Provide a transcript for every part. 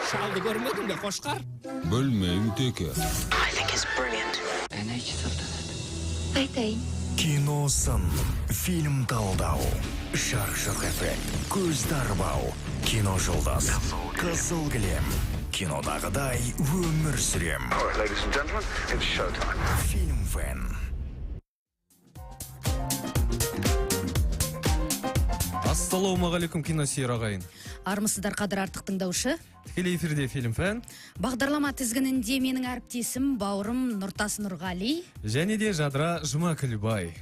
Шалды көрмедің бе, Қошқар? Білмеймін, Теке. Айтайын. Киносын, фильм талдау, шарқ-шұрқ эффект, көз дарбау, кино жұлдыз, қызыл кілем, кинодағыдай өмір сүрем. Фильм фэн. Ассалаумағалейкум, киносүйер ағайын. Армысыздар қадір артық тыңдаушы. Тікелей эфирде фильм фэн. Бағдарлама тізгінінде менің әріптесім бауырым Нұртас Нұрғали. Және де Жадыра Жұмакүлбай.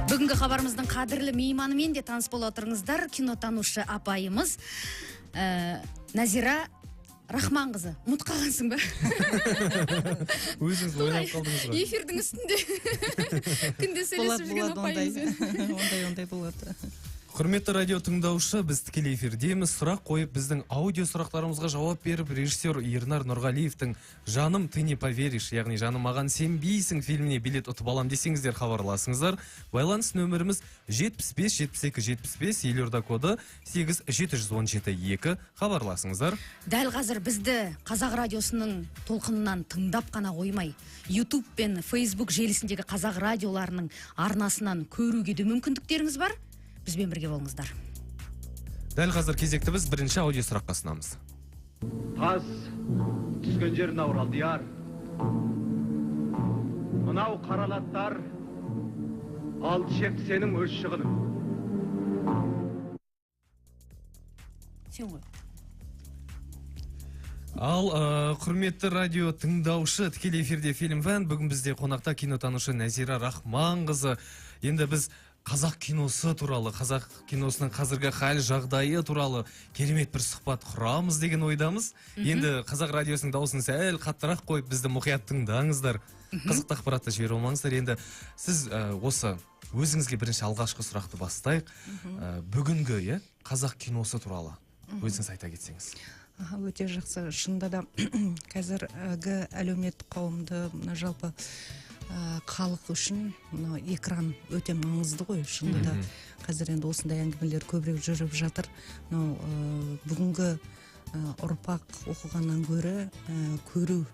Бүгінгі хабарымыздың қадірлі мейманымен де таныс бола отырыңыздар. Кинотанушы апайымыз Назира Рахманқызы. Ұмытып қалғансың ба? Өзіңіз ойлап қалдыңыз ғой. Эфирдің үстінде. Күнде сөйлесіп жүрген апайымыз. Ондай болады. Құрметті радио тыңдаушы, біз тікелей эфирдеміз. Сұрақ қойып, біздің аудио сұрақтарымызға жауап беріп, режиссер Ернар Нұрғалиевтің «Жаным, ты не поверишь», яғни «Жаным, маған сенбейсің» фильміне билет ұтып алам десеңіздер, хабарласыңыздар. Байланыс нөміріміз 75-72-75, елорда коды 8717-2, хабарласыңыздар. Дәл қазір бізді Қазақ радиосының толқынынан тыңдап қана қоймай, YouTube пен Facebook желісіндегі қазақ радиоларының арнасынан көруге де мүмкіндіктеріңіз бар. Бізбен бірге болыңыздар. Дәл қазір кезекті біз бірінші аудио сұраққа ұсынамыз. Тас түскен жерін ауралды яр. Мынау қаралаттар ал шек сенің өз шығының. Сен ғой. Ал құрметті радио тыңдаушы, тікелей эфирде фильм фэн. Бүгін бізде қонақта кинотанушы Назира Рахманқызы. Енді біз қазақ киносы туралы, қазақ киносының қазіргі хал жағдайы туралы керемет бір сұхбат құрамыз деген ойдамыз. Енді қазақ радиосының дауысын сәл қаттырақ қойып, бізді мұқият тыңдаңыздар. Қызықты ақпаратты жібере алмаңыздар. Енді сіз осы өзіңізге бірінші алғашқы сұрақты бастайық. Бүгінгі қазақ киносы туралы өзіңіз айта кетсеңіз. Өте жақсы. Шынында да қазіргі әлеуметтік қауымды жалпы халық үшін экран өте маңызды ғой. Шынында да қазір енді осындай әңгімелер көбірек жүріп жатыр. Бүгінгі ұрпақ оқығаннан гөрі көру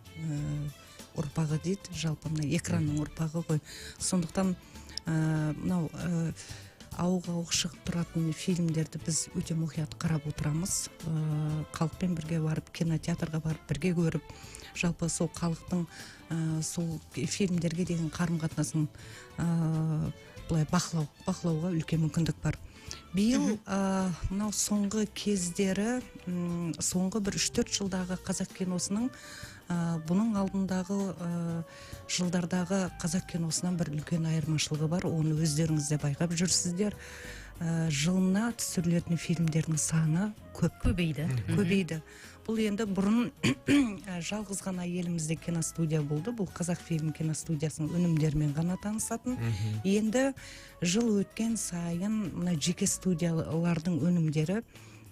ұрпағы дейді, жалпы экранның ұрпағы ғой. Сондықтан ауық шығып тұратын фильмдерді біз өте мұқият қарап отырамыз. Халықпен бірге барып, кинотеатрға барып, бірге көріп, жалпы сол халықтың сол фильмдерге деген қарым-қатынасын былай бақылауға үлкен мүмкіндік бар. Биыл мынау соңғы кездері, соңғы бір 3-4 жылдағы қазақ киносының бұның алдындағы жылдардағы қазақ киносынан бір үлкен айырмашылығы бар. Оны өздеріңіз де байқап жүрсіздер. Жылына түсірілетін фильмдердің саны көбейді. Бұл енді бұрын жалғыз ғана елімізде киностудия болды. Бұл қазақ фильм киностудиясының өнімдерімен ғана танысатын. Енді жыл өткен сайын жеке студиялардың өнімдері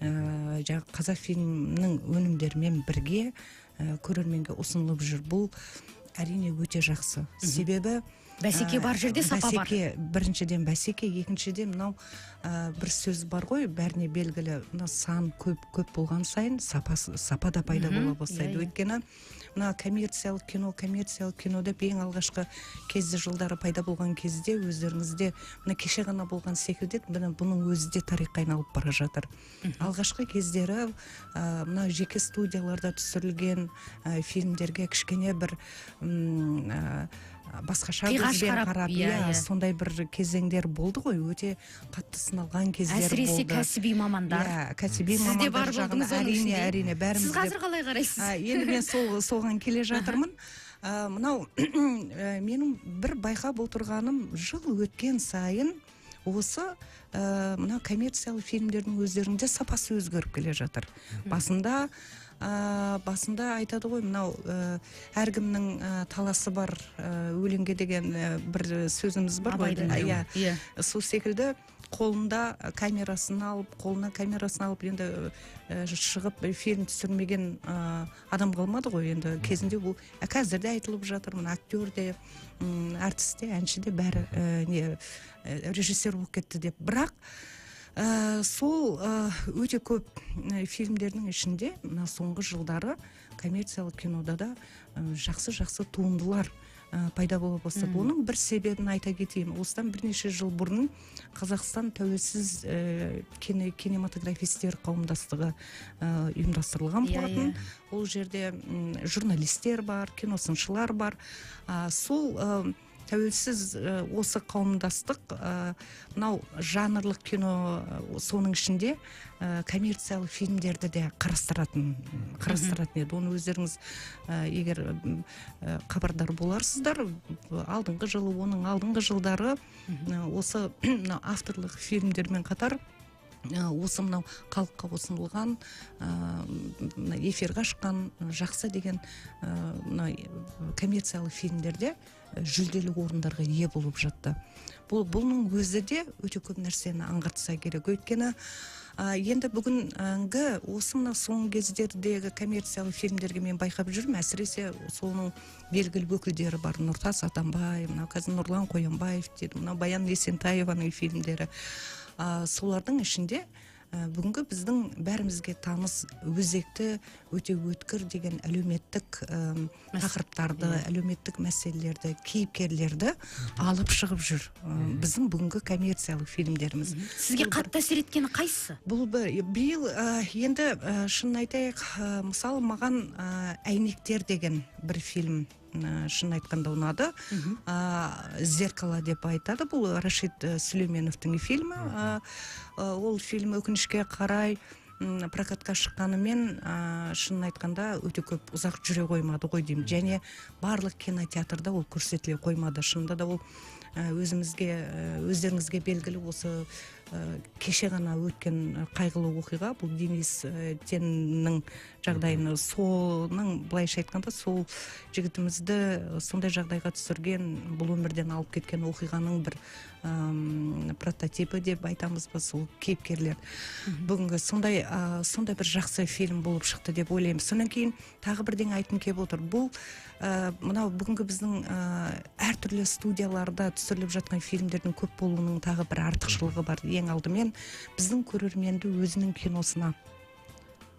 қазақ фильмнің өнімдерімен бірге көрерменге ұсынылып жүр. Бұл әрине өте жақсы. Себебі бәсеке бар жерде сапа бар. Біріншіден бәсеке, екіншіден мынау бір сөз бар ғой, бәріне белгілі, сан көп болған сайын сапа да пайда бола бастайды. Өйткені мына коммерциялық кино деп ең алғашқы кезде жылдары пайда болған кезде өздеріңізде мына кеше ғана болған секілді, бұның өзі де тарихқа айналып бара жатыр. Алғашқы кездері мына жеке студияларда түсірілген фильмдерге кішкене бір басқаша көзбен қарап, сондай бір кезеңдер болды ғой, өте қатты сыналған кездер болды. Әсіресе кәсіби мамандар. Кәсіби мамандар жағын әрине бәрімізге. Сіз қазір қалай қарайсыз? Енді мен соған келе жатырмын. Мынау менің бір байқап отырғаным, жыл өткен сайын осы мына коммерциялық фильмдердің өздерінде сапасы өзгеріп келе жатыр. Басында айтады ғой, мынау әркімнің таласы бар, өлеңге деген бір сөзіміз бар ғой. Сол секілді қолына камерасын алып енді шығып фильм түсірмеген адам қалмады ғой. Енді кезінде бұл қазірде айтылып жатыр, актер де, артист те, әнші де бәрі режиссер болып кетті деп. Бірақ Сол өте көп фильмдердің ішінде мына соңғы жылдары коммерциялық кинода да жақсы туындылар пайда бола бастады. Оның бір себебін айта кетейін. Осыдан бірнеше жыл бұрын Қазақстан тәуелсіз кинематографистер қауымдастығы ұйымдастырылған болатын. Ол жерде журналистер бар, киносыншылар бар. Сол тәуелсіз осы қауымдастық мынау жанрлық кино соның ішінде коммерциялық фильмдерді де қарастыратын еді. Оны өздеріңіз егер хабардар боларсыздар, алдыңғы жылы, оның алдыңғы жылдары осы авторлық фильмдермен қатар осы мынау халыққа ұсынылған эфирге шыққан жақсы деген коммерциялық фильмдерде жүлделі орындарға ие болып жатты. Бұның өзі де өте көп нәрсені аңғартса керек. Өйткені енді бүгінгі осы мына соңғы кездердегі коммерциялық фильмдерге мен байқап жүрмін, әсіресе соның белгілі өкілдері бар. Нұртас Атамбай, қазір Нұрлан Қоянбаев деді, Баян Есентаеваның фильмдері. Солардың ішінде бүгінгі біздің бәрімізге таныс өзекті, өте өткір деген әлеуметтік тақырыптарды, әлеуметтік мәселелерді, кейіпкерлерді алып шығып жүр біздің бүгінгі коммерциялық фильмдеріміз. Сізге қатты әсер еткені қайсысы? Бұл биыл енді шынын айтайық, мысалы маған Әйнектер деген бір фильм шын айтқанда ұнады. Зеркало деп айтады. Бұл Рашид Сүлейменовтың фильмі. Ол фильм өкінішке қарай прокатқа шыққанымен шын айтқанда өте көп ұзақ жүре қоймады ғой деймін. Және барлық кинотеатрда ол көрсетіле қоймады. Шынында да ол өздеріңізге белгілі осы кеше ғана өткен қайғылы оқиға. Бұл Денис Теннің жағдайын, соның былайша айтқанда сол жігітімізді сондай жағдайға түсірген, бұл өмірден алып кеткен оқиғаның бір прототипі деп айтамыз ба, сол кейіпкерлер. Бүгінгі сондай бір жақсы фильм болып шықты деп ойлаймын. Сонан кейін тағы бірден айтқым келіп отыр. Бұл мынау бүгінгі біздің әртүрлі студияларда түсіріліп жатқан фильмдердің көп болуының тағы бір артықшылығы бар. Ең алдымен біздің көрерменді өзінің киносына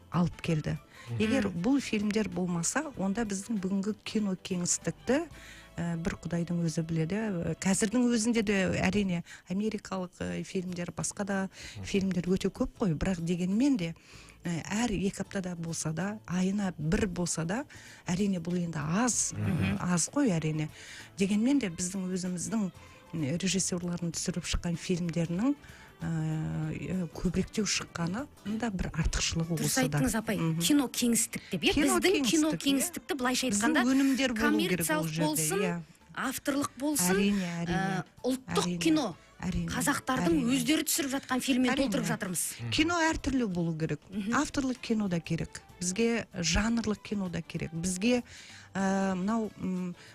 алып келді. Егер бұл фильмдер болмаса, онда біздің бүгінгі кино кеңістікті бір құдайдың өзі біледі. Қазірдің өзінде де әрине америкалық фильмдер, басқа да фильмдер өте көп қой, бірақ дегенмен де әр 2 аптада болса да, айына бір болса да, әрине бұл енді аз қой әрине. Дегенмен де біздің өзіміздің режиссерлардың түсіріп шыққан фильмдерінің көбіректеу шыққаны да бір артықшылығы осы да. Дұрыс айттыңыз, апай. Кино кеңістік деп. Біздің кино кеңістікті былайша айтқанда коммерциялық болсын, авторлық болсын, ұлттық кино. Қазақтардың өздері түсіріп жатқан фильммен толтырып жатырмыз. Кино әртүрлі болу керек. Авторлық кино да керек. Бізге жанрлық кино да керек. Бізге мынау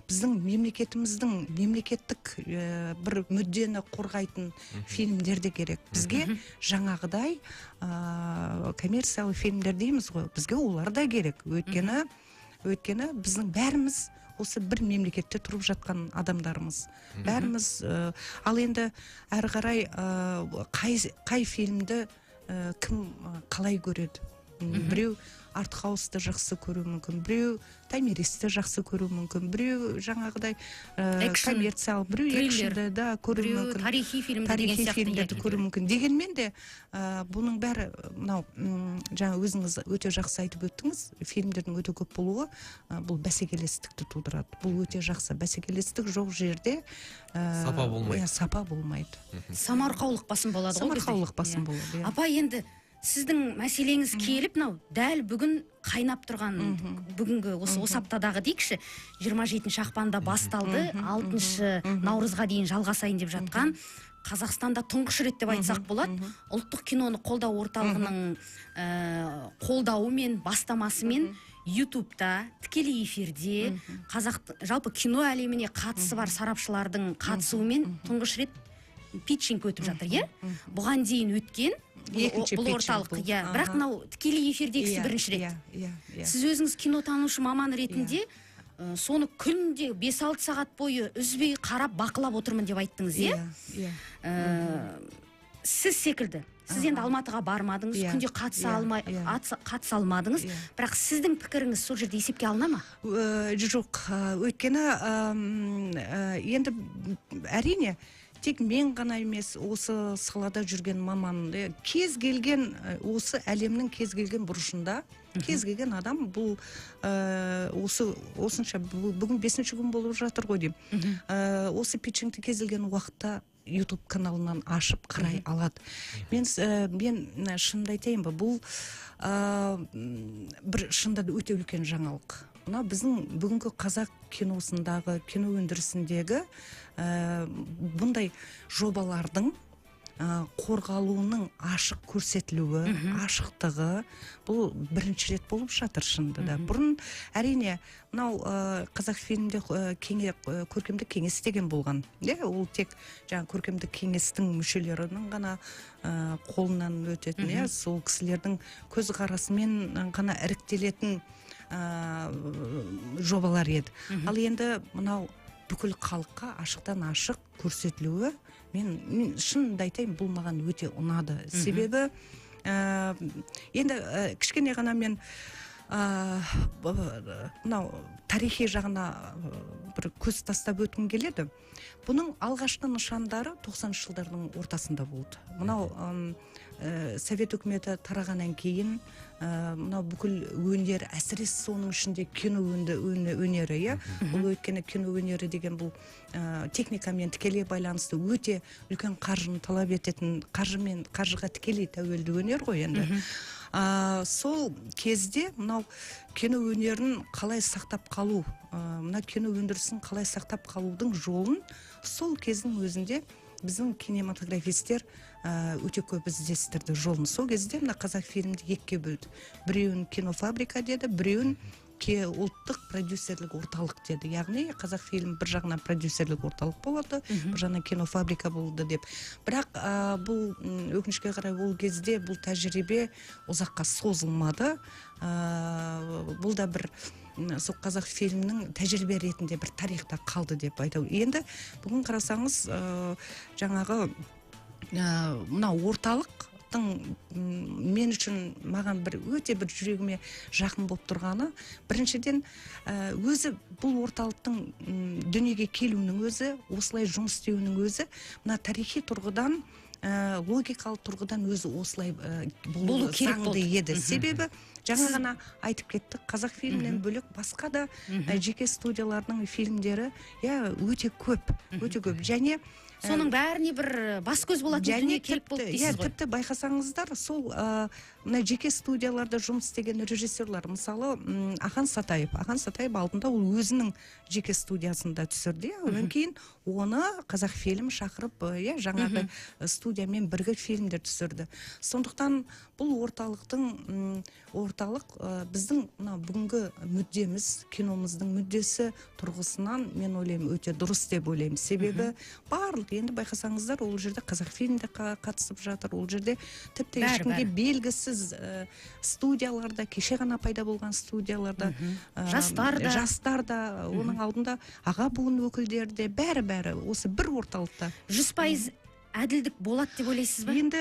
біздің мемлекетіміздің мемлекеттік бір мүддені қорғайтын фильмдер де керек. Бізге жаңағыдай коммерциялық фильмдер дейміз ғой. Бізге олар да керек. Өйткені біздің бәріміз осы бір мемлекетте тұрып жатқан адамдарымыз. Бәріміз, ал енді әрі қарай қай фильмді кім қалай көреді? Біреу артхаусты жақсы көру мүмкін, біреу таймеристі жақсы көру мүмкін, біреу жаңағыдай коммерциялық, біреу экшнді да көру мүмкін, тарихи фильмдерді көру мүмкін. Дегенмен де бұның бәрі мынау жаңа өзіңіз өте жақсы айтып өттіңіз, фильмдердің өте көп болуы бұл бәсекелестікті тудырады. Бұл өте жақсы. Бәсекелестік жоқ жерде сапа болмайды. Самарқаулық басым болады ғой. Самарқаулық басым болады. Апа, енді сіздің мәселеңіз келіп, дәл бүгін қайнап тұрған, бүгінгі осы аптадағы дейікші, 27 ақпанда басталды, 6 наурызға дейін жалғасайын деп жатқан, Қазақстанда тұңғыш рет деп айтсақ болады, ұлттық киноны қолдау орталығының қолдауымен, бастамасымен YouTube'да, тікелей эфирде, жалпы кино әлеміне қатысы бар сарапшылардың қатысуымен тұңғыш рет питчинг өтіп жатыр, бұған дейін өткен бұл орталық, бірақ мынау тікелей эфирдегісі бірінші рет. Сіз өзіңіз кинотанушы маман ретінде соны күнде 5-6 сағат бойы үзбей қарап бақылап отырмын деп айттыңыз, сіз секілді сіз енді Алматыға бармадыңыз, күнде қатыса алмадыңыз, бірақ сіздің пікіріңіз сол жерде есепке алына ма? Жоқ, өйткені енді әрине тек мен ғана емес, осы салада жүрген маман, кез келген осы әлемнің кез келген бұрышында кез келген адам бұл осынша бүгін 5-ші күн болып жатыр ғой деймін. Осы питчингті кез келген уақытта YouTube каналынан ашып қарай алады. Мен шынымды айтайын ба, бұл бір шынында да өте үлкен жаңалық. Мына біздің бүгінгі қазақ киносындағы, кино өндірісіндегі бұндай жобалардың қорғалуының ашық көрсетілуі, ашықтығы бұл бірінші рет болып жатыр шынында да. Бұрын әрине мынау қазақ фильмде көркемдік кеңес деген болған. Ол тек көркемдік кеңестің мүшелерінің ғана қолынан өтетін, сол кісілердің көзқарасымен ғана іріктелетін жобалар еді. Ал енді мынау бүкіл халыққа ашықтан ашық көрсетілуі, мен шынымды айтайын, бұл маған өте ұнады. Себебі енді кішкене ғана мен мынау тарихи жағына бір көз тастап өткім келеді. Бұның алғашқы нышандары 90-шы жылдардың ортасында болды. Мынау Совет үкіметі тарағаннан кейін мынау бүкіл өнер, әсіресе соның ішінде кино өнері, бұл өйткені кино өнері деген бұл техникамен тікелей байланысты өте үлкен қаржыны талап ететін, қаржыға тікелей тәуелді өнер ғой енді. Сол кезде мынау кино өнерін қалай сақтап қалу, мына кино өндірісін қалай сақтап қалудың жолын сол кездің өзінде біздің кинематографистер өте көп іздестірді жолын. Сол кезде мына қазақ фильмді екіге бөлді. Біреуін кинофабрика деді, біреуін ұлттық продюсерлік орталық деді. Яғни қазақ фильм бір жағынан продюсерлік орталық болды, бір жағынан кинофабрика болды деп. Бірақ бұл өкінішке қарай ол кезде бұл тәжірибе ұзаққа созылмады. Бұл да бір сол қазақ фильмінің тәжірибе ретінде бір тарихта қалды деп айтау. Енді бүгін қарасаңыз жаңағы мына орталықтың мен үшін маған бір өте бір жүрегіме жақын болып тұрғаны, біріншіден өзі бұл орталықтың дүниеге келуінің өзі, осылай жұмыс істеуінің өзі, мына тарихи тұрғыдан, логикалық тұрғыдан өзі осылай болу заңды еді. Себебі жаңа ғана айтып кеттік, қазақ фильмнен бөлек басқа да жеке студиялардың фильмдері өте көп. Және соның бәріне бір бас көз болатын дүние келіп болды дейсіз ғой. Тіпті байқасаңыздар, сол жеке студияларда жұмыс істеген режиссерлар, мысалы Ахан Сатаев алдында ол өзінің жеке студиясында түсірді, одан кейін оны қазақ фильм шақырып жаңағы студиямен бірге фильмдер түсірді. Сондықтан бұл орталық біздің бүгінгі мүддеміз, киномыздың мүддесі тұрғысынан мен ойлаймын өте дұрыс деп ойлаймын. Себебі барлық, енді байқасаңыздар, ол жерде қазақ фильмде қатысып жатыр, ол жерде тіпті ешкімге белгісіз студияларда, кеше ғана пайда болған студияларда, жастар да, оның алдында аға буын өкілдері де, бәрі осы бір орталықта. 100% әділдік болады деп ойлайсыз ба? Енді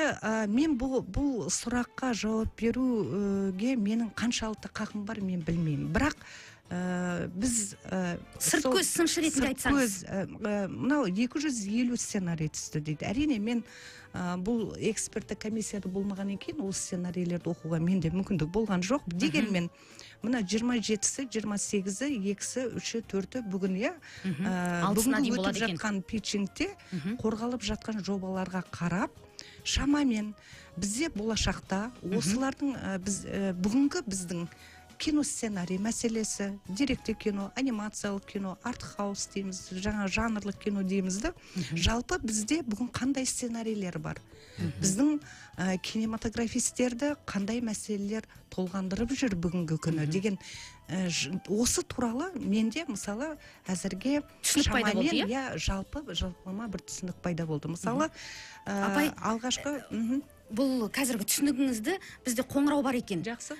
мен бұл сұраққа жауап беруге менің қаншалықты қақым бар, мен білмеймін. Бірақ біз сырт көз сыншы ретінде айтсаңыз, мынау 250 сценарий түсті дейді. Әрине мен бұл эксперттік комиссияда болмағаннан кейін ол сценарийлерді оқуға менде мүмкіндік болған жоқ. Дегенмен мына 27-сі, 28-і, 2-сі, 3-і, 4-і бүгін бүгінгі өтіп жатқан питчингте қорғалып жатқан жобаларға қарап, шамамен бізде болашақта осылардың бүгінгі біздің кино сценарий мәселесі, деректі кино, анимациялық кино, артхаус дейміз, жаңа жанрлық кино деймізді. Жалпы бізде бүгін қандай сценарийлер бар? Біздің кинематографистерді қандай мәселелер толғандырып жүр бүгінгі күні деген осы туралы менде мысалы әзірге шамамен жалпыма бір түсінік пайда болды. Мысалы алғашқы бұл қазіргі түсінігіңізді бізде қоңырау бар екен. Жақсы.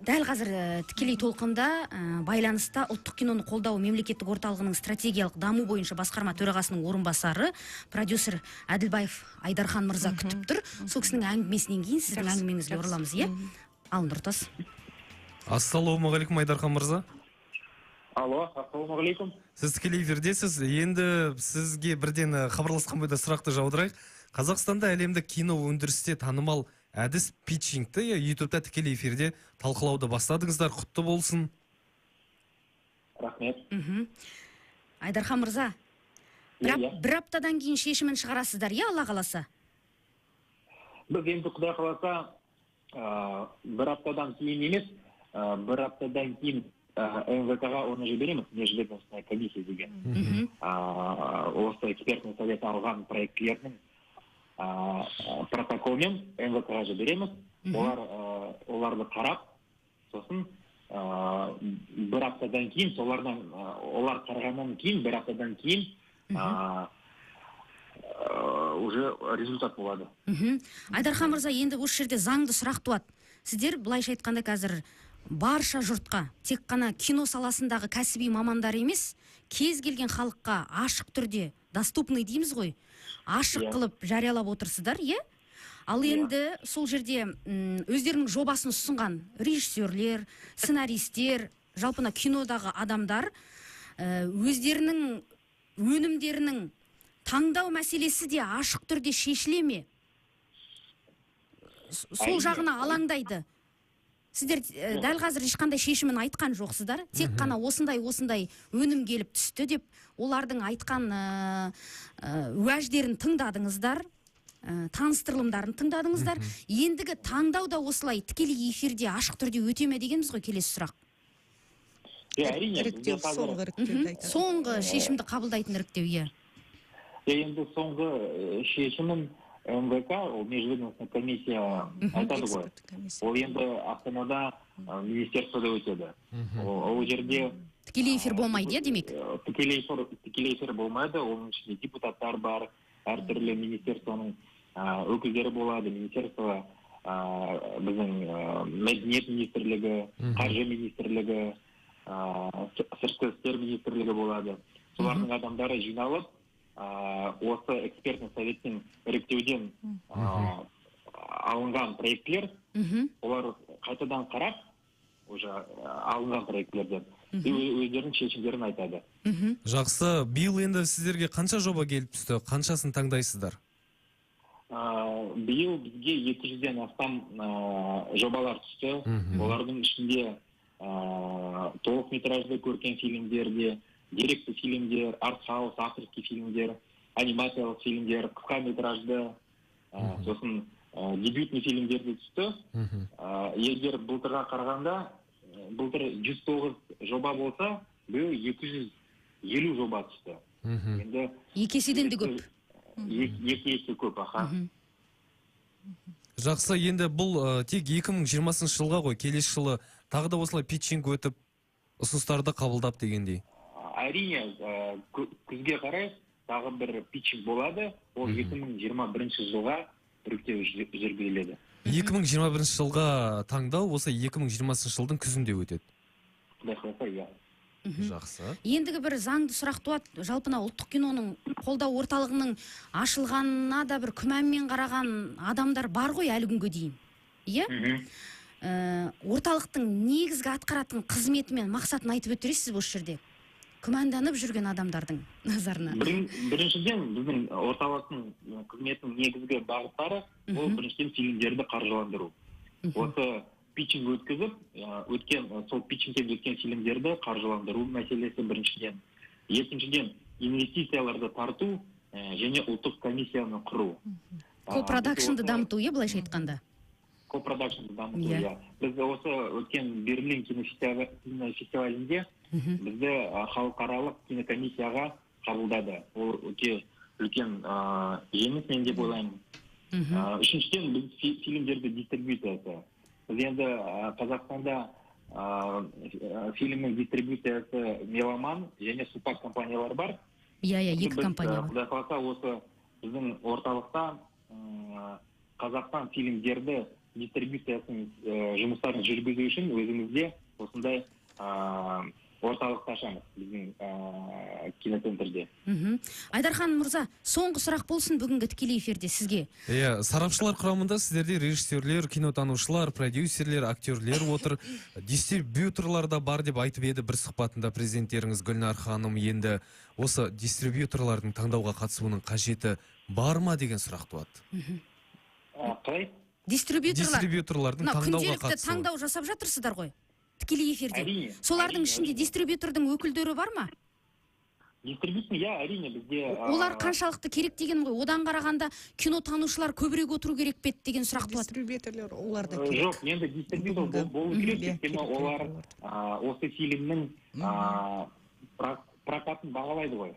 Дәл қазір тікелей толқында байланыста ұлттық киноны қолдау мемлекеттік орталығының стратегиялық даму бойынша басқарма төрағасының орынбасары продюсер Әділбаев Айдархан мырза күтіп тұр. Сол кісінің әңгімесінен кейін сіздің әңгімеңізге ораламыз, иә? Ал Нұртас. Ассалаумағалейкум Айдархан мырза. Алло, ассалаумағалейкум. Сіз тікелей эфирдесіз. Енді сізге бірден хабарласқан бойда сұрақты жаудырайық. Қазақстанда әлемдік кино өндірісте танымал әдіс питчингті ютубта тікелей эфирде талқылауды бастадыңыздар. Құтты болсын. Рахмет. Айдархан мырза, бір аптадан кейін шешімін шығарасыздар, иә, Алла қаласа? Біз енді Құдай қаласа, бір аптадан кейін емес, бір аптадан кейін МВК-ға оны жібереміз, межведомственная комиссия деген. Осы экспертный совет алған проектілердің протоколмен МВК-ға жібереміз. Оларды қарап, сосын бір аптадан кейін, олар қарағаннан кейін, бір аптадан кейін уже результат болады. Айдархан мырза, енді осы жерде заңды сұрақ туады. Сіздер былайша айтқанда қазір барша жұртқа, тек қана кино саласындағы кәсіби мамандар емес, кез келген халыққа ашық түрде, доступный дейміз ғой, ашық қылып жариялап отырсыздар, иә? Ал енді сол жерде өздерінің жобасын ұсынған режиссерлер, сценаристер, жалпына кинодағы адамдар өздерінің өнімдерінің таңдау мәселесі де ашық түрде шешіле ме? Сол жағына алаңдайды. Сіздер дәл қазір ешқандай шешімін айтқан жоқсыздар. Тек қана осындай өнім келіп түсті деп, олардың айтқан уәждерін тыңдадыңыздар, таныстырылымдарын тыңдадыңыздар. Ендігі таңдау да осылай тікелей эфирде ашық түрде өте ме дегенбіз ғой, келесі сұрақ. Соңғы шешімді қабылдайтын іріктеу, иә. Енді соңғы шешімін МВК, ол межведомственная комиссия айтады ғой. Ол енді Астанада министерствода өтеді. Ол жерде тікелей эфир болмайды, демек? Тікелей эфир болмайды, оның ішінде депутаттар бар, әртүрлі министерствоның өкілдері болады, министерство, біздің мәдениет министрлігі, қаржы министрлігі, сыртқы істер министрлігі болады. Солардың адамдары жиналып, осы экспертный советтің іріктеуден алынған проектлер, олар қайтадан қарап, уже алынған проектлерден өздерінің шешімдерін айтады. Жақсы, биыл енді сіздерге қанша жоба келіп түсті, қаншасын таңдайсыздар? Биыл бізге 200-ден астам жобалар түсті. Олардың ішінде толық метражды көркем фильмдерде, деректі фильмдер, артхаус, авторский фильмдер, анимациялық фильмдер, қысқа метражды, сосын дебютный фильмдерде түсті. Егер былтырға қарағанда, былтыр 109 жоба болса, биыл 250 жоба түсті. Екі еседен де көп. Екі есе көп, аха. Жақсы, енді бұл тек 2020 жылға ғой, келесі жылы тағы да осылай питчинг өтіп, ұсыныстарды қабылдап дегендей. Әрине, күзге қарай тағы бір питчинг болады, ол 2021 жылға іріктеу жүргізіледі. 2021 жылға таңдау осы 2020 жылдың күзінде өтеді. Жақсы. Ендігі бір заңды сұрақ туады, жалпына ұлттық киноның қолдау орталығының ашылғанына да бір күмәнмен қараған адамдар бар ғой әлі күнге дейін. Иә? Орталықтың негізгі атқаратын қызметі мен мақсатын айтып өтіресіз осы жерде? Күмәнданып жүрген адамдардың назарына. Біріншіден, біздің орталықтың қызметінің негізгі бағыттары, ол біріншіден фильмдерді қаржыландыру. Осы питчинг өткізіп, сол питчингтен өткен фильмдерді қаржыландыру мәселесі біріншіден. Екіншіден, инвестицияларды тарту және ұлттық комиссияны құру. Ко-продакшнды дамыту, былайша айтқанда? Ко-продакшнды дамыту, иә. Біз осы өткен Берлин кинофестивалінде бізді халықаралық кинокомиссияға қабылдады. Ол өте үлкен жеңіс мен деп ойлаймын. Үшіншіден, біз фильмдерді дистрибьюциясы. Біз енді Қазақстанда фильмнің дистрибьюциясы Меломан және Супак компаниялар бар. Екі компания бар. Құдай қаласа, осы біздің орталықта Қазақстан фильмдерді дистрибуциясын жұмыстарын жүргізу үшін өзімізде осындай орталықты ашамыз біздің киноцентрде. Айдархан мырза, соңғы сұрақ болсын бүгінгі тікелей эфирде сізге. Иә, сарапшылар құрамында сіздерде режиссерлер, кинотанушылар, продюсерлер, актерлер отыр, дистрибьюторлар да бар деп айтып еді бір сұхбатында президенттеріңіз Гүлнар ханым. Енді осы дистрибьюторлардың таңдауға қатысуының қажеті бар ма деген сұрақ туады. Қалай? Дистрибьюторлардың таңдауға күнделікті қатысуы. таңдау жасап жатырсыздар ғой тікелей эфирде. Әрине. Солардың ішінде дистрибьютордың өкілдері бар ма? Дистрибьюция, әрине бізде. Олар қаншалықты керек деген ғой. Одан қарағанда кинотанушылар көбірек отыру керек пе деген сұрақ туады. Дистрибьюторлар олар да керек. Жоқ, енді дистрибьютор болу керек, өйткені олар осы фильмнің прокатын бағалайды ғой.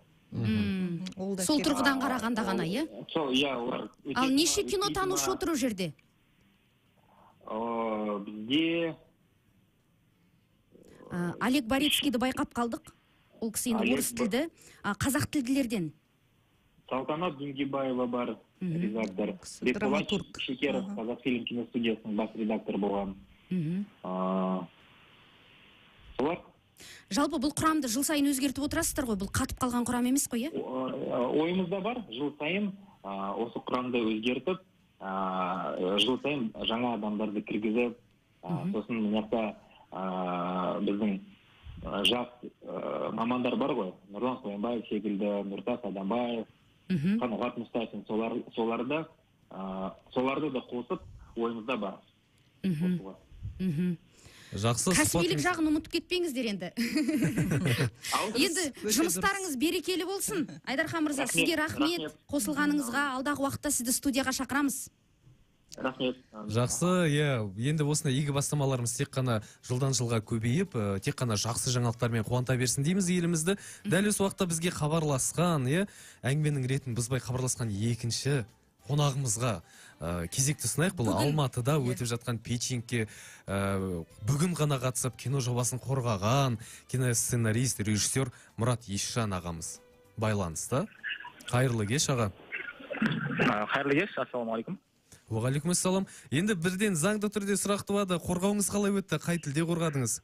Сол тұрғыдан қарағанда ғана, иә? Сол, иә, олар. Ал неше кинотанушы отыр ол жерде? Бізде Олег Борецкийді байқап қалдық. Ол кісі енді орыс тілді. Қазақ тілділерден? Салтанат Дүнгибаева бар, редактор. Бекболат Шекеров, Қазақфильм киностудиясының бас редактор болған. Солар? Жалпы бұл құрамды жыл сайын өзгертіп отырасыздар ғой, бұл қатып қалған құрам емес қой, иә? Ойымызда бар, жыл сайын осы құрамды өзгертіп, жыл сайын жаңа адамдарды кіргізіп, сосын мынақта біздің жас мамандар бар ғой, Нұрлан Қоянбаев секілді, Нұртас Адамбаев, Қанағат Мұстафин, соларды да қосып ойымызда бар. Жақсы, кәсібилік жағын ұмытып кетпеңіздер енді. Енді жұмыстарыңыз берекелі болсын. Айдархан мырза, сізге рахмет. Қосылғаныңызға, алдағы уақытта сізді студияға шақырамыз. Рахмет. Жақсы, иә, енді осындай игі бастамаларымыз тек қана жылдан жылға көбейіп, тек қана жақсы жаңалықтармен қуанта берсін дейміз елімізді. Дәл осы уақытта бізге хабарласқан, әңгіменің ретін бұзбай хабарласқан екінші қонағымызға кезекті сынайық. Бұл Алматыда өтіп жатқан печеньке бүгін ғана қатысып кино жобасын қорғаған киносценарист, режиссер Мұрат Есжан ағамыз байланыста. Қайырлы кеш, аға. Қайырлы кеш, ассалаумағалейкум. Уағалейкумассалам. Енді бірден заңды түрде сұрақ туады. Қорғауыңыз қалай өтті? Қай тілде қорғадыңыз?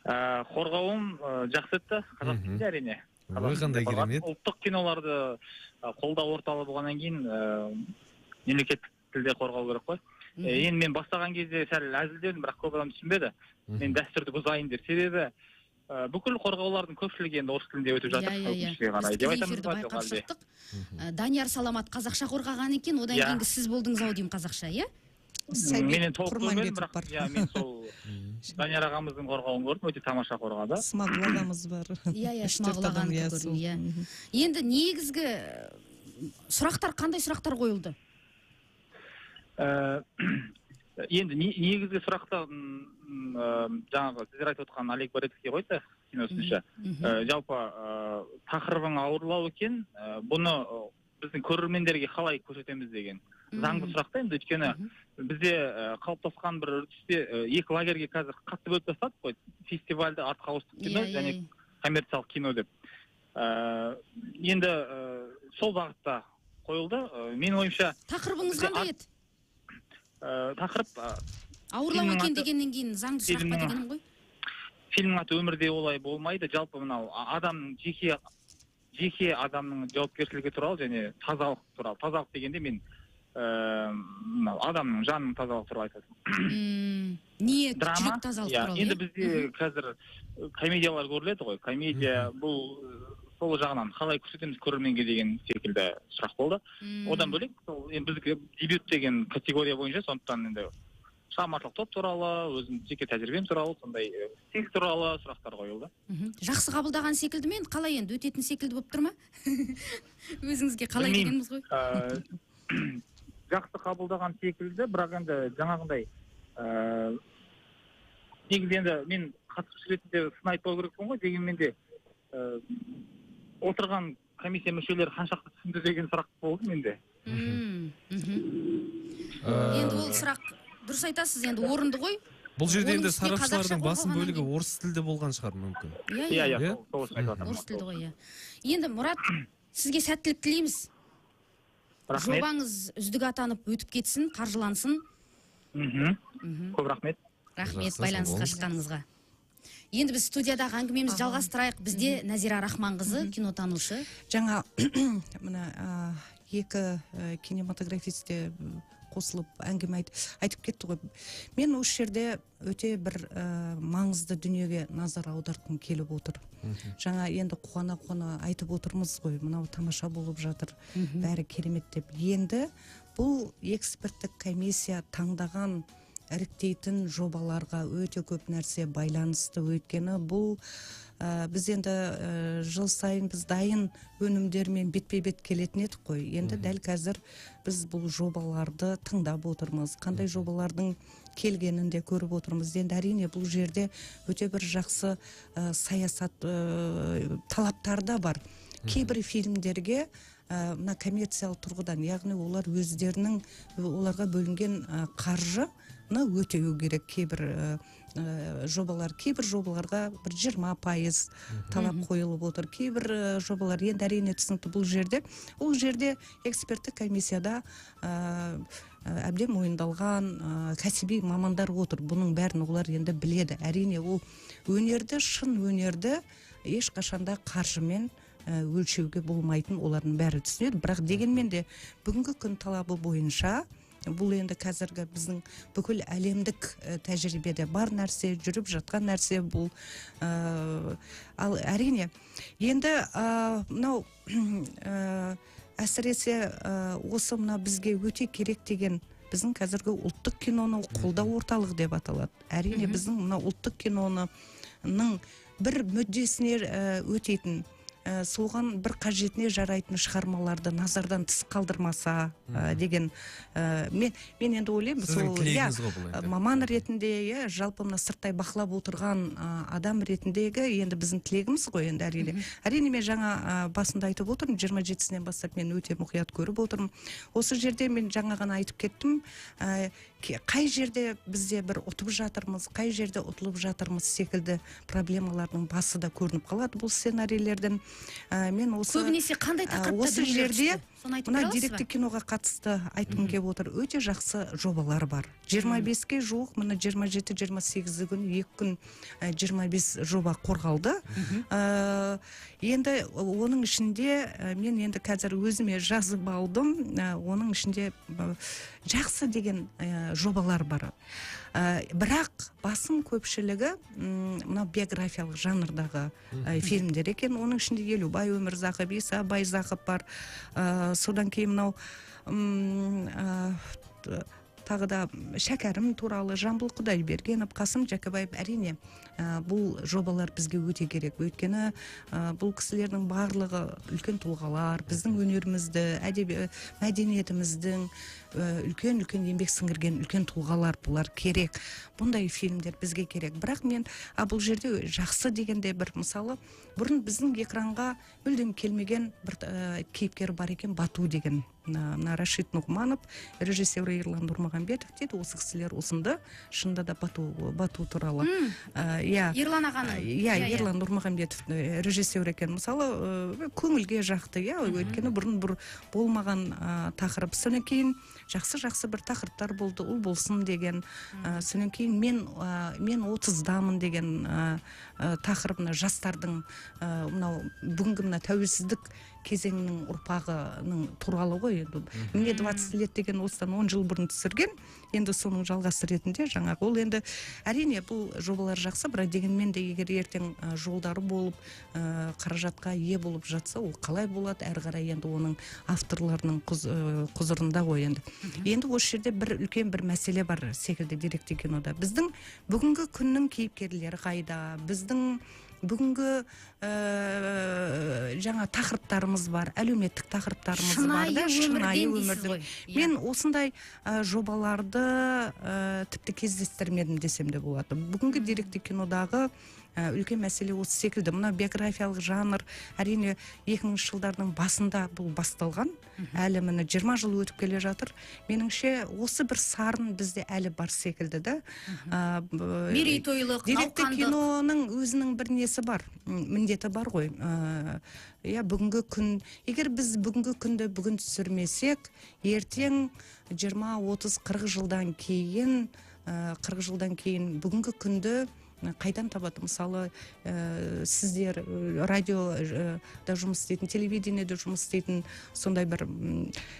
Қорғауым жақсы өтті. Қазақ тілінде әрине. Қандай керемет. Ұлттық киноларды қолдау орталы болғаннан кейін мемлекеттік тілде қорғау керек қой. Енді мен бастаған кезде сәл әзілдедім, бірақ көп адам түсінбеді. Мен дәстүрді бұзайын деп. Себебі бүкіл қорғаулардың көпшілігі енді орыс тілінде өтіп жатыр. Данияр Саламат қазақша қорғаған екен, одан кейінгі сіз болдыңыз ау деймін қазақша, иә? Менен толық көрмедім, бірақ мен сол Данияр ағамыздың қорғауын көрдім, өте тамаша қорғады. Смағұл ағамыз бар. Смағұл ағаны көрдім, иә. Енді негізгі сұрақтар, қандай сұрақтар қойылды? Енді негізгі сұрақта жаңағы сіздер айтып отқан Олег Борецкий қойды киносынша. Жалпы тақырыбың ауырлау екен, бұны біздің көрермендерге қалай көрсетеміз деген заңды сұрақта. Енді өйткені бізде қалыптасқан бір үрдісте екі лагерьге қазір қатты бөліп тастадық қой, фестивальді, артқауыстық кино және коммерциялық кино деп. Енді сол бағытта қойылды. Менің ойымша тақырыбыңыз қандай еді? Тақырып ауырлау екен дегеннен кейін заңды сұрақ па дегенім ғой? Фильмнің аты өмірде олай болмайды. Жалпы мынау адамның жеке адамның жауапкершілігі туралы және тазалық туралы. Тазалық дегенде мен адамның жанының тазалық туралы айтасың. Ниет, жүрек тазалық туралы. Енді бізде қазір комедиялар көріледі ғой. Комедия бұл сол жағынан қалай көрсетеміз көрерменге деген секілді сұрақ болды. Одан бөлек, біздікі дебют деген категория бойынша, сондықтан енді шығармашылық топ туралы, өзім жеке тәжірибем туралы, сондай стиль туралы сұрақтар қойылды. Жақсы қабылдаған секілді ме? Қалай енді өтетін секілді болып тұр ма? Өзіңізге қалай дегеніміз ғой? Жақсы қабылдаған секілді, бірақ енді жаңағындай негізі енді мен қатысушы ретінде сын айтпау керекпін ғой, дегенмен де отырған комиссия мүшелері қаншақты түсінді деген сұрақ болды менде. Енді ол сұрақ дұрыс айтасыз, енді орынды ғой. Бұл жерде енді сарапшылардың басым бөлігі орыс тілде болған шығар мүмкін. Орыс тілді ғой, иә. Енді Мұрат, сізге сәттілік тілейміз. Рахмет. жобаңыз үздік атанып өтіп кетсін, қаржылансын. Көп рахмет. Рахмет Жақсы, байланысқа сау шыққаныңызға. Енді біз студиядағы әңгімемізді жалғастырайық. Бізде Назира Рахманқызы, кинотанушы. Жаңа мына екі кинематографисте қосылып әңгіме айтып кетті ғой. Мен осы жерде өте бір маңызды дүниеге назар аудартқым келіп отыр. Жаңа енді қуана айтып отырмыз ғой, мынау тамаша болып жатыр, бәрі керемет деп. Енді бұл эксперттік комиссия таңдаған іріктейтін жобаларға өте көп нәрсе байланысты. Өйткені бұл біз енді жыл сайын біз дайын өнімдермен бетпе-бет келетін едік қой. Енді дәл қазір біз бұл жобаларды тыңдап отырмыз. Қандай жобалардың келгенін де көріп отырмыз. Енді әрине бұл жерде өте бір жақсы саясат талаптар да бар. Кейбір фильмдерге мына коммерциялық тұрғыдан, яғни олар өздерінің оларға бөлінген қаржыны өтеу керек. Кейбір жобаларға бір 20% талап қойылып отыр. Кейбір жобалар енді әрине түсінікті бұл жерде эксперттік комиссияда әбден мойындалған кәсіби мамандар отыр. Бұның бәрін олар енді біледі. Әрине ол шын өнерді ешқашанда қаржымен өлшеуге болмайтын, олардың бәрі түсінеді. Бірақ дегенмен де бүгінгі күн талабы бойынша бұл енді қазіргі біздің бүкіл әлемдік тәжірибеде бар нәрсе, жүріп жатқан нәрсе бұл. Ал әрине енді мынау әсіресе осы мына бізге өте керек деген біздің қазіргі ұлттық киноны қолдау орталығы деп аталады. Әрине біздің мына ұлттық киноның бір мүддесіне өтейтін, соған бір қажетіне жарайтын шығармаларды назардан тыс қалдырмаса деген мен енді ойлаймын, сол маман ретінде, жалпы мына сырттай бақылап отырған адам ретіндегі енді біздің тілегіміз ғой. Енді әрине мен жаңа басында айтып отырмын, 27-сінен бастап мен өте мұқият көріп отырмын. Осы жерде мен жаңа ғана айтып кеттім, қай жерде бізде бір ұтып жатырмыз, қай жерде ұтылып жатырмыз секілді проблемалардың басы да көрініп қалады бұл сценарийлерден. Мен көбінесе қандай тақырыпта осы жерде мына деректі киноға қатысты айтқым келіп отыр. Өте жақсы жобалар бар. 25-ке жуық, мына 27-28 күн, 2 күн 25 жоба қорғалды. Енді оның ішінде мен енді қазір өзіме жазып алдым, оның ішінде жақсы деген жобалар бар. Бірақ басым көпшілігі мына биографиялық жанрдағы фильмдер екен. Оның ішінде Елубай Өмірзақов, Иса Байзақов бар. Содан кейін мынау тағы да Шәкәрім туралы, Жамбыл Құдайбергенов, Қасым Жәкібаев. Әрине бұл жобалар бізге өте керек. Өйткені бұл кісілердің барлығы үлкен тұлғалар, біздің өнерімізді, мәдениетіміздің үлкен еңбек сіңірген үлкен тұлғалар. Бұлар керек. Бұндай фильмдер бізге керек. Бірақ мен бұл жерде жақсы дегенде бір мысалы, бұрын біздің экранға мүлдем келмеген бір кейіпкер бар екен, Бату деген. Рашид Нұғманов, режиссер Ерлан Нұрмағамбетов деді, осы кісілер осынды, шында да Бату туралы. Ерлан ағаның. Ерлан Нұрмағамбетов режиссер екен. Мысалы, көңілге жақты, өйткені бұрын болмаған тақырып. Сонан кейін жақсы бір тақырыптар болды, ұл болсын деген. Сонан кейін мен 30-дамын деген тақырыбына жастардың бүгінгі мына тәуелсіздік кезеңнің ұрпағының туралы ғой. Мне 20 лет деген осыдан 10 жыл бұрын түсірген. Енді соның жалғасы ретінде жаңағы ол енді әрине бұл жобалар жақсы, бірақ дегенмен де егер ертең жолдары болып, қаражатқа ие болып жатса, ол қалай болады? Әрі қарай енді оның авторларының құзырында ғой енді. Енді осы жерде бір үлкен бір мәселе бар секілді деректі кинода. Біздің бүгінгі күннің кейіпкерлері қайда? Біздің бүгінгі жаңа тақырыптарымыз бар, әлеуметтік тақырыптарымыз бар да, шынайы өмірдің. Мен осындай жобаларды тіпті кездестірмедім десем де болады. Бүгінгі деректі кинодағы үлкен мәселе осы секілді. Мына биографиялық жанр әрине 2000 жылдардың басында бұл басталған. Әлі міне 20 жыл өтіп келе жатыр. Меніңше осы бір сарын бізде әлі бар секілді да. Мерейтойлық, деректі науқандық. киноның өзінің бір несі бар, міндеті бар ғой. Бүгінгі күн, егер біз бүгінгі күнді бүгін түсірмесек, ертең 20, 30, 40 жылдан кейін бүгінгі күнді қайдан табады? Мысалы, сіздер радиода жұмыс істейтін, телевидениеде жұмыс істейтін сондай бір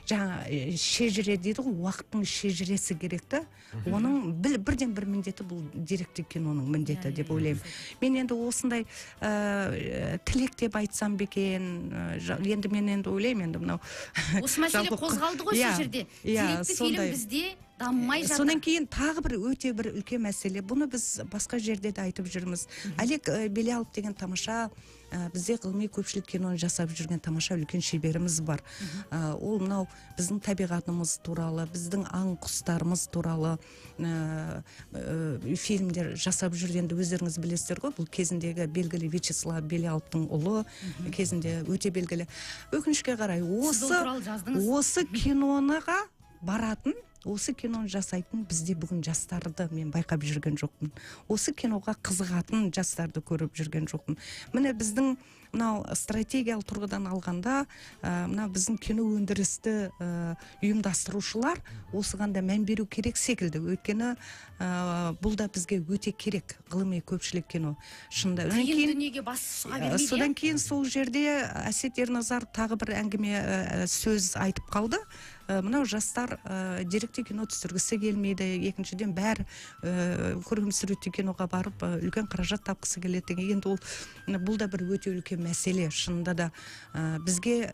жаңа шежіре дейді ғой, уақыттың шежіресі керек та. Оның бірден бір міндеті бұл деректі киноның міндеті деп ойлаймын. Мен енді осындай тілек деп айтсам бекен, енді мен енді ойлаймын, енді мынау осы мәселе қозғалды ғой сол жерде. Деректі фильм бізде дамымай жатыр. Сонан кейін тағы бір өте бір үлкен мәселе. Бұны біз басқа жерде де айтып жүрміз. Олег Белялов деген тамаша, бізде ғылыми көпшілік киноны жасап жүрген тамаша үлкен шеберіміз бар. Ол мынау біздің табиғатымыз туралы, біздің аң құстарымыз туралы фильмдер жасап жүргенді өздеріңіз білесіздер ғой. Бұл кезіндегі белгілі Вячеслав Беляловтың ұлы, кезінде өте белгілі. Өкінішке қарай осы киноныға баратын, осы киноны жасайтын бізде бүгін жастарды мен байқап жүрген жоқпын. Осы киноға қызығатын жастарды көріп жүрген жоқпын. Міне біздің мынау стратегиялық тұрғыдан алғанда, мына біздің кино өндірісті ұйымдастырушылар осыған да мән беру керек секілді. Өйткені бұл да бізге өте керек, ғылыми көпшілік кино. Шынында. Қиын дүниеге бас сұға бермейді. Содан кейін сол жерде Әсет Ерназар тағы бір әңгіме сөз айтып қалды. Мынау жастар деректі кино түсіргісі келмейді, екіншіден бәрі көркем суретті киноға барып үлкен қаражат тапқысы келеді деген. Енді бұл да бір өте үлкен мәселе. Шынында да бізге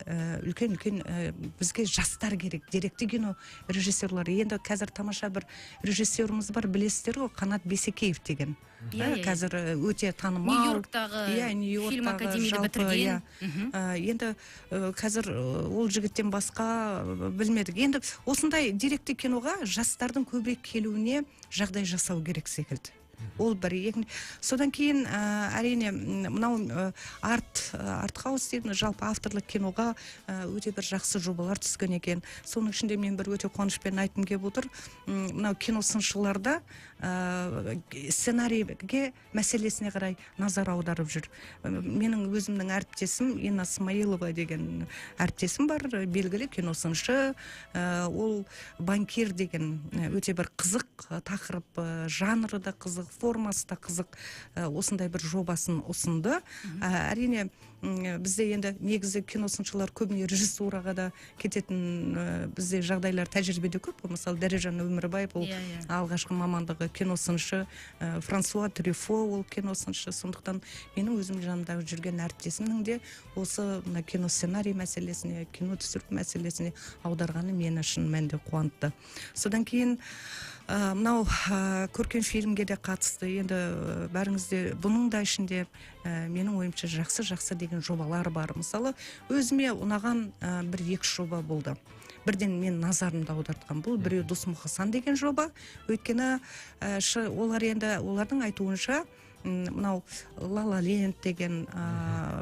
бізге жастар керек, деректі кино режиссерлары. Енді қазір тамаша бір режиссеріміз бар, білесіздер ғой, Қанат Бейсекеев деген. Қазір өте танымал. Нью-Йорктағы фильм академияда бітірген. Енді қазір ол жігіттен басқа білмедік. Енді осындай деректі киноға жастардың көбірек келуіне жағдай жасау керек секілді. Ол бір. Содан кейін әрине мынау артхаус деймін, жалпы авторлық киноға өте бір жақсы жобалар түскен екен. Соның ішінде мен бір өте қуанышпен айтқым келіп отыр. Мынау кино сыншыларда сценарийге мәселесіне қарай назар аударып жүр. Менің өзімнің әріптесім Инна Смаилова деген әріптесім бар, белгілі кино сыншы. Ол банкир деген өте бір қызық тақырып, жанры да қызық, формасы да қызық, осындай бір жобасын ұсынды. Әрине бізде енді негізі киносыншылар көбіне режиссураға да кететін бізде жағдайлар тәжірибеде көп. Мысалы Дәрежан Өмірбаев ол алғашқы мамандығы киносыншы, Франсуа Трюфо ол киносыншы. Сондықтан менің өзім жанымдағы жүрген әріптесімнің де осы кино сценарий мәселесіне, кино түсіру мәселесіне аударғаны мені шын мәнінде қуантты. Содан кейін мынау көркем фильмге де қатысты. Енді бәріңізде бұның да ішінде менің ойымша жақсы деген жобалар бар. Мысалы өзіме ұнаған бір 2 жоба болды. Бірден мен назарымды аудартқан бұл біреу Досмұқасан деген жоба. Өйткені олардың айтуынша мынау Ла Ла Ленд деген,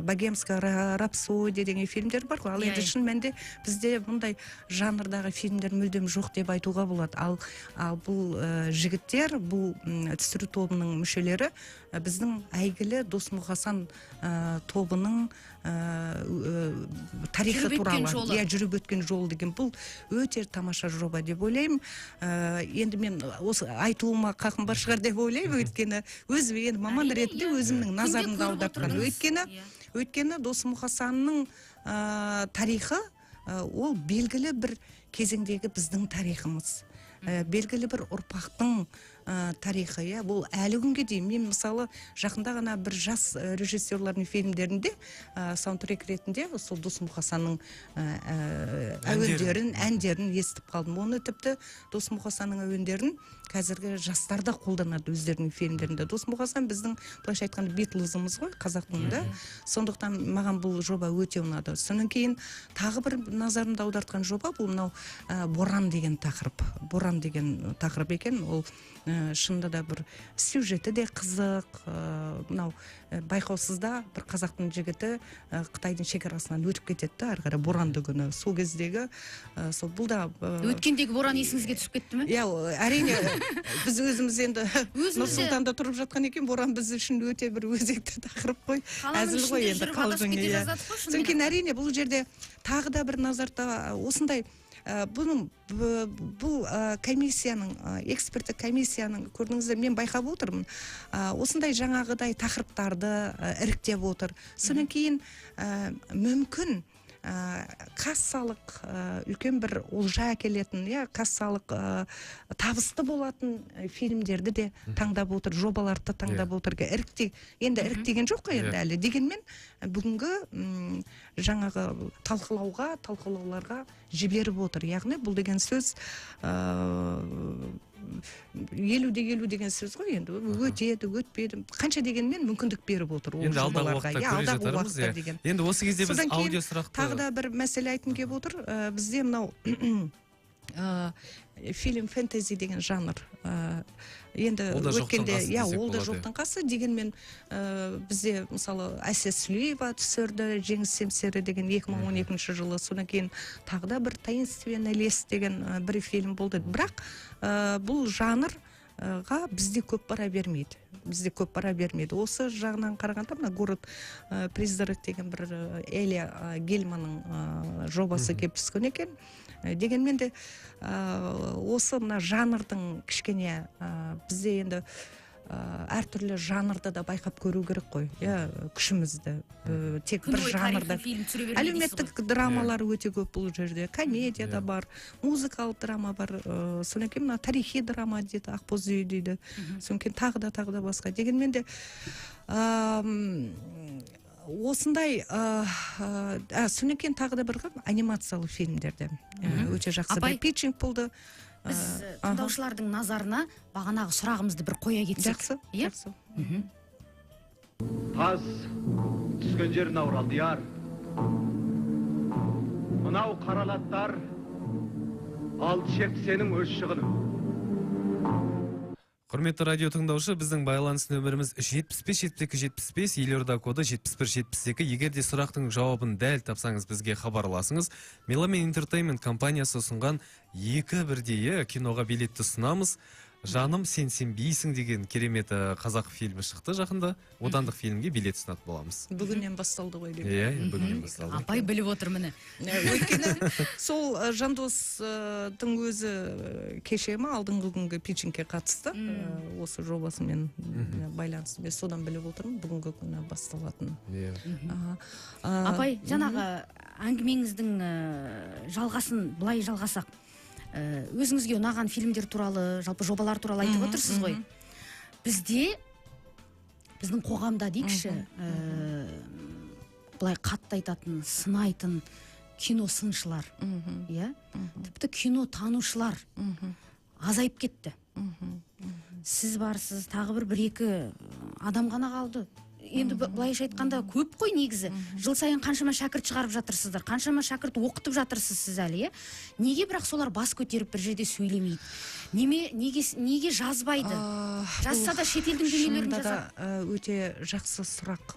Богемская рапсодия деген фильмдер бар ғой. Ал енді шын мәнінде бізде бұндай жанрдағы фильмдер мүлдем жоқ деп айтуға болады. Ал бұл жігіттер, бұл түсіру тобының мүшелері біздің әйгілі Досмұқасан тобының тарихы туралы, жүріп өткен жол деген бұл өте тамаша жоба деп ойлаймын. Енді мен осы айтуыма қақым бар шығар деп ойлаймын, өйткені өзі енді маман ретінде өзімнің назарымды аудартқан. Өйткені Досмұқасанның тарихы ол белгілі бір кезеңдегі біздің тарихымыз. Белгілі бір ұрпақтың тарихы, бұл әлі күнге дейін. Мен мысалы жақында ғана бір жас режиссерлардың фильмдерінде саундтрек ретінде сол Досмұқасанның әндерін естіп қалдым. Оны тіпті Досмұқасанның әуендерін қазіргі жастарда қолданады өздерінің фильмдерінде. Досмұқасан біздің былайша айтқанда Битлзымыз ғой, қазақтың да. Сондықтан маған бұл жоба өте ұнады. Сонан кейін тағы бір назарымды аудартқан жоба бұл мынау Боран деген тақырып. Боран деген тақырып екен. Ол шынында да бір сюжеті де қызық. Мынау байқаусызда бір қазақтың жігіті Қытайдың шекарасынан өтіп кетеді, ары қарай боранды күні. Сол кездегі сол бұл да өткендегі боран есіңізге түсіп кетті ме? Иә, әрине біз өзіміз енді Нұр-Сұлтанда тұрып жатқан екен, боран біз үшін өте бір өзекті тақырып қой, әзіл ғой енді қалжың. Содан кейін әрине бұл жерде тағы да бір назарда осындай бұл комиссияның, эксперттік комиссияның, көрдіңіздер, мен байқап отырмын, осындай жаңағыдай тақырыптарды іріктеп отыр. Содан кейін мүмкін кассалық үлкен бір олжа әкелетін, кассалық табысты болатын фильмдерді де таңдап отыр, жобаларды таңдап отыр. Енді іріктеген жоқ қой енді әлі. Дегенмен бүгінгі жаңағы талқылауларға жіберіп отыр. Яғни бұл деген сөз 50-50 деген сөз ғой, енді өтеді, өтпеді, қанша дегенмен мүмкіндік беріп отыр ол жобаларға. Алдағы уақытта деген. Енді осы кезде біз аудио сұрақты тағы да бір мәселе айтқым келіп отыр. Бізде мынау фильм фэнтези деген жанр енді өткенде ол да жоқтың қасы. Дегенмен бізде мысалы Әсия Сүлеева түсірді Жеңіс Семсері деген 2012 жылы. Содан кейін тағы да бір Таинственный лес деген бір фильм болды. Бірақ бұл жанрға бізде көп бара бермейді. Осы жағынан қарағанда мына город призрак деген бір Элия Гельманның жобасы келіп түскен екен. Дегенмен де осы мына жанрдың кішкене бізде енді әртүрлі жанрды да байқап көру керек қой, күшімізді. Тек бір жанрда. Әлеуметтік драмалар өте көп бұл жерде. Комедия да бар, музыкалық драма бар, содан кейін мына тарихи драма дейді, Ақбоз үй дейді. Содан кейін тағы да басқа. Дегенмен де осындай содан кейін тағы да бір анимациялы фильмдерде өте жақсы бір питчинг болды. Біз тыңдаушылардың назарына бағанағы сұрағымызды бір қоя кетсек. Жақсы. Таз түскен жерін ауралды яр. Мынау қаралаттар ал шек сенің өз шығының. Құрметті радио тыңдаушы, біздің байланыс нөміріміз 75-72-75, елорда коды 71-72. Егерде сұрақтың жауабын дәл тапсаңыз, бізге хабарласыңыз. Меломен Entertainment компаниясы ұсынған 2 бірдей киноға билетті ұсынамыз. Жаным, сен сенбейсің деген керемет қазақ фильмі шықты жақында. Отандық фильмге билет ұсынатын боламыз. Бүгіннен басталды ғой деп. Бүгіннен басталды. Апай біліп отыр міне. Өйткені сол Жандостың өзі кеше алдыңғы күнгі питчингке қатысты. Осы жобасымен байланысты. Мен содан біліп отырмын, бүгінгі күні басталатын. Апай, жаңағы әңгімеңіздің жалғасын былай жалғасақ. Өзіңізге ұнаған фильмдер туралы, жалпы жобалар туралы айтып отырсыз ғой. Біздің қоғамда дейікші, былай қатты айтатын, сынайтын кино сыншылар, тіпті кино танушылар азайып кетті. Сіз барсыз, тағы бір-екі адам ғана қалды. Енді былайша айтқанда көп қой негізі. Жыл сайын қаншама шәкірт шығарып жатырсыздар, қаншама шәкірт оқытып жатырсыз сіз әлі, неге бірақ солар бас көтеріп бір жерде сөйлемейді? Неге жазбайды? Жазса да шетелдің дүниелерін жазады. Өте жақсы сұрақ.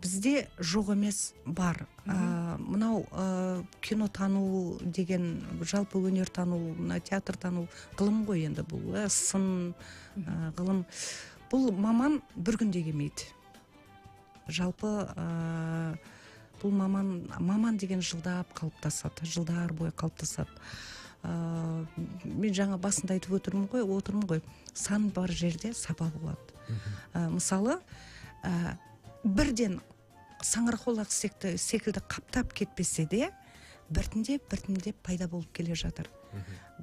Бізде жоқ емес бар. Мынау кино тану деген, жалпы өнер тану, театр тану ғылым ғой енді бұл. Сын ғылым. Бұл маман бір күнде келмейді. Жалпы бұл маман деген жылдап қалыптасады, жылдар бойы қалыптасады. Мен жаңа басында айтып отырмын ғой, сан бар жерде саба болады. Мысалы, бірден саңырақолақ секілді қаптап кетпесе де, біртіндеп пайда болып келе жатыр.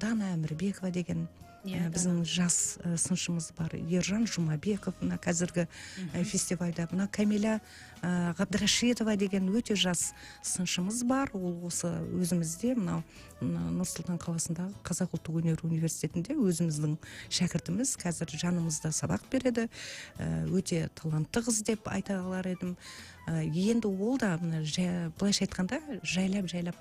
Дана Әмірбекова деген біздің жас сыншымыз бар. Ержан Жұмабеков, қазіргі фестивальда. Камиля Ғабдрашидова деген өте жас сыншымыз бар. Ол осы өзімізде, Нұр-Сұлтан қаласындағы Қазақ ұлттық өнер университетінде өзіміздің шәкіртіміз, қазір жанымызда сабақ береді. Өте талантты қыз деп айта алар едім. Енді ол да, былайша айтқанда, жайлап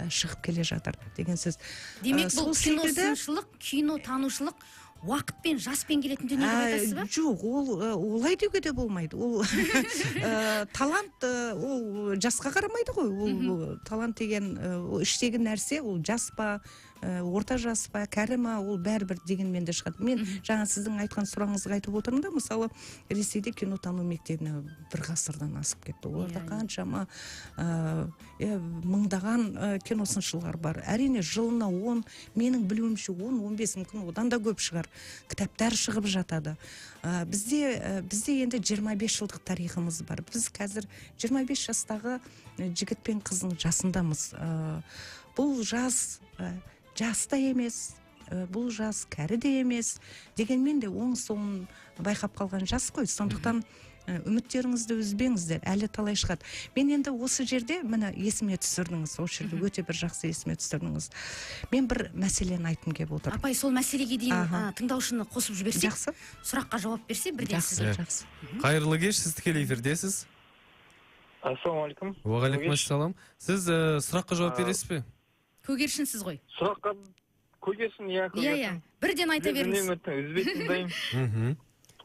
шығып келе жатыр деген сөз. Демек бұл кино сыншылық, кино тану кинотанушылық уақытпен, жаспен келетін дүние деп айтасыз ба? Жоқ, ол олай деуге де болмайды. Ол талант ол жасқа қарамайды ғой. Ол талант деген іштегі нәрсе, ол жас па, орта жас па, кәрі ма, ол бәрібір дегенмен де шығады. Мен жаңа сіздің айтқан сұрағыңызға айтып отырмын да, мысалы Ресейде кинотану мектебіне бір ғасырдан асып кетті. Оларда қаншама мыңдаған киносыншылар бар. Әрине жылына 10, менің білуімше 10-15 мүмкін одан да көп шығар. Кітаптар шығып жатады. Бізде енді 25 жылдық тарихымыз бар. Біз қазір 25 жастағы жігіт пен қыздың жасындамыз. Бұл жас та емес, бұл жас кәрі де емес. Дегенмен де оң соңын байқап қалған жас қой. Сондықтан үміттеріңізді үзбеңіздер, әлі талай шығады. Мен енді осы жерде міне есіме түсірдіңіз, осы жерде өте бір жақсы есіме түсірдіңіз. Мен бір мәселені айтқым келіп отыр. Апай, сол мәселеге дейін тыңдаушыны қосып жіберсек, жақсы. Сұраққа жауап берсе бірден сізге. Жақсы. Қайырлы кеш, сіз тікелей эфирдесіз. Ассалаумағалейкум. Уағалейкумассалам. Сіз сұраққа жауап бересіз бе? Көгершінсіз ғой. Сұраққа көгершін, иә, көгершін. Бірден айта беріңіз. Үзбей тыңдаймын.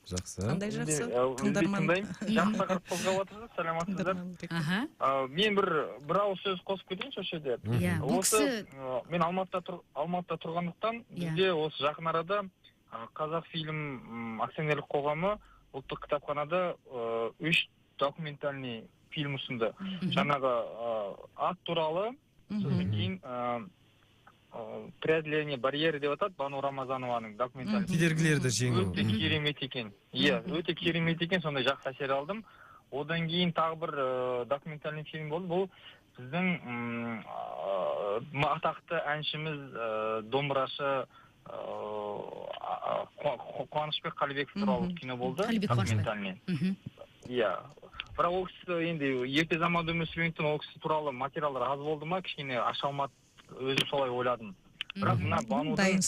Жақсы. Қандай жақсы? Тыңдарман. Жақсы тақырып қозғап отырсыз, саламатсыздар. Мен бір ауыз сөз қосып кетейінші осы жерде. Осы мен Алматыда тұрғандықтан бізде осы жақын арада Қазақфильм акционерлік қоғамы ұлттық кітапханада 3 документальный фильм ұсынды. Жаңағы ат туралы, сосын кейін преодоление барьера деп атады, Бану Рамазанованың документальный. Кедергілерді жеңу. Өте керемет екен. Иә, өте керемет екен, сондай жақсы әсер алдым. Одан кейін тағы бір документальный фильм болды. Бұл біздің атақты әншіміз, домбырашы Қуанышбек Қалибеков туралы кино болды. Документальный. Иә. Бірақ ол кісі енді ерте заманда өмір сүргендіктен ол кісі туралы материалдар аз болды ма, кішкене аша алмады, өзім солай ойладым. Бірақ мына Банудың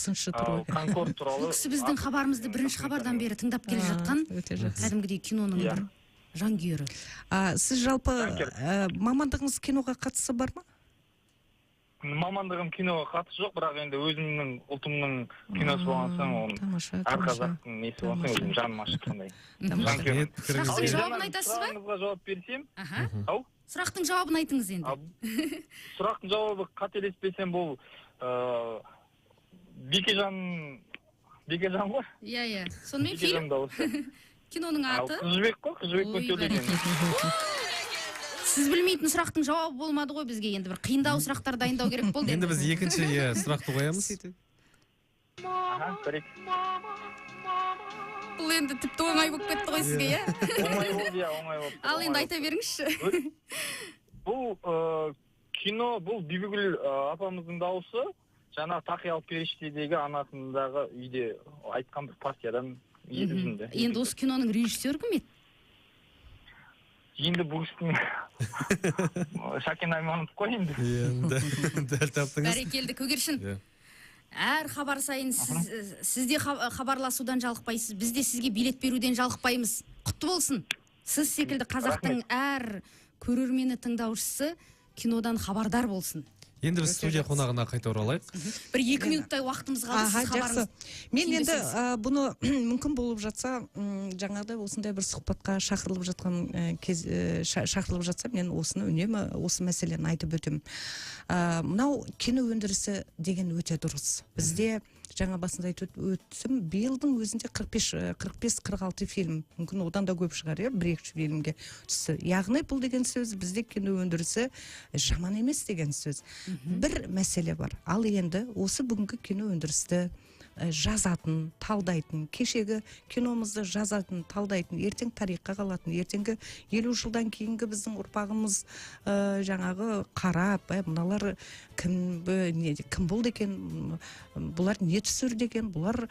Конкорд туралы. Ол кісі біздің хабарымызды бірінші хабардан бері тыңдап келе жатқан, кәдімгідей киноның бір жанкүйері. Сіз жалпы мамандығыңыз киноға қатысы бар ма? Мамандығым киноға қатысы жоқ, бірақ енді өзімнің ұлтымның киносы болған соң, әр қазақтың несі болған соң, өзім жаным ашып сондай. Сұрақтың жауабын айтасыз ба? Сұрағыңызға жауап берсем. Сұрақтың жауабын айтыңыз енді. Сұрақтың жауабы қателеспесем бұл Бекежан ғой? Иә. Сонымен фильм? Киноның аты? Қызжібек қой, Қызжібекпен төлеген. Сіз білмейтін сұрақтың жауабы болмады ғой бізге, енді бір қиындау сұрақтар дайындау керек болды. Енді біз екінші сұрақты қоямыз. Бұл енді тіпті оңай болып кетті ғой сізге, иә? Оңай болды, оңай болды. Ал енді айта беріңізші. Бұл кино, бұл Бибігүл апамыздың дауысы, жаңа Тақиялы періштедегі анасындағы үйде айтқан бір партиядан еді. Енді осы киноның режиссері кім еді? Енді бұл кісінің Шакен Айманов қой енді. Дәл таптыңыз. Бәрекелді, Көгершін. Әр хабар сайын сізде хабарласудан жалықпайсыз, біз де сізге билет беруден жалықпаймыз. Құтты болсын. Сіз секілді қазақтың әр көрермені, тыңдаушысы кинодан хабардар болсын. Енді біз студия қонағына қайта оралайық. Бір 2 минуттай уақытымыз қалды, сіз хабарыңыз. Мен енді бұны мүмкін болып жатса, жаңағыдай осындай бір сұхбатқа шақырылып жатса, мен осыны үнемі осы мәселені айтып өтемін. Мынау кино өндірісі деген өте дұрыс. Бізде жаңа басында айтып өтсім, биылдың өзінде 45-46 фильм, мүмкін одан да көп шығар, 1-2 фильмге түсті. Яғни бұл деген сөз бізде кино өндірісі жаман емес деген сөз. Бір мәселе бар. Ал енді осы бүгінгі кино өндірісті жазатын, талдайтын, кешегі киномызды жазатын, талдайтын, ертең тарихқа қалатын, ертеңгі 50 жылдан кейінгі біздің ұрпағымыз жаңағы қарап, мыналар кім болды екен, бұлар не түсірді екен, бұлар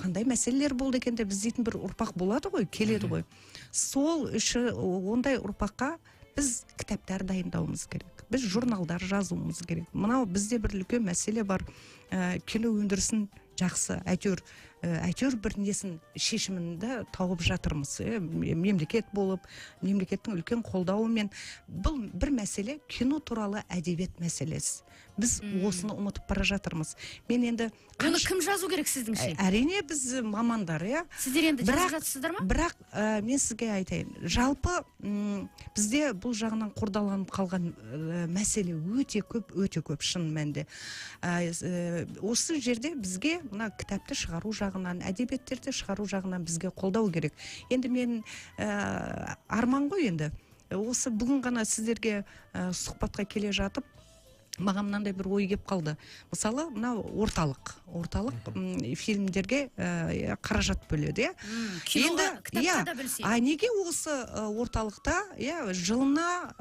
қандай мәселелер болды екен деп іздейтін бір ұрпақ болады ғой, келеді ғой. Сол ондай ұрпаққа біз кітаптар дайындауымыз керек. Біз журналдар жазуымыз керек. Мынау бізде бір үлкен мәселе бар. Кино өндірісін жақсы, әйтеуір әйтеуір бір несін шешімінде тауып жатырмыз. Мемлекет болып, мемлекеттің үлкен қолдауымен бұл бір мәселе, кино туралы әдебиет мәселесі. Біз осыны ұмытып бара жатырмыз. Мен енді оны кім жазу керек сіздіңше? Әрине біз мамандар, Сіздер енді жазып жатсыздар ма? Бірақ мен сізге айтайын, жалпы бізде бұл жағынан қордаланып қалған мәселе өте көп шын мәнінде. Осы жерде бізге мына кітапты шығару жағынан, әдебиеттерді шығару жағынан бізге қолдау керек. Енді мен арман ғой енді. Осы бүгін ғана сіздерге сұхбатқа келе жатып, маған мынандай бір ой келіп қалды. Мысалы, мына орталық фильмдерге қаражат бөледі, кітапқа да бөлсе. Неге осы орталықта жылына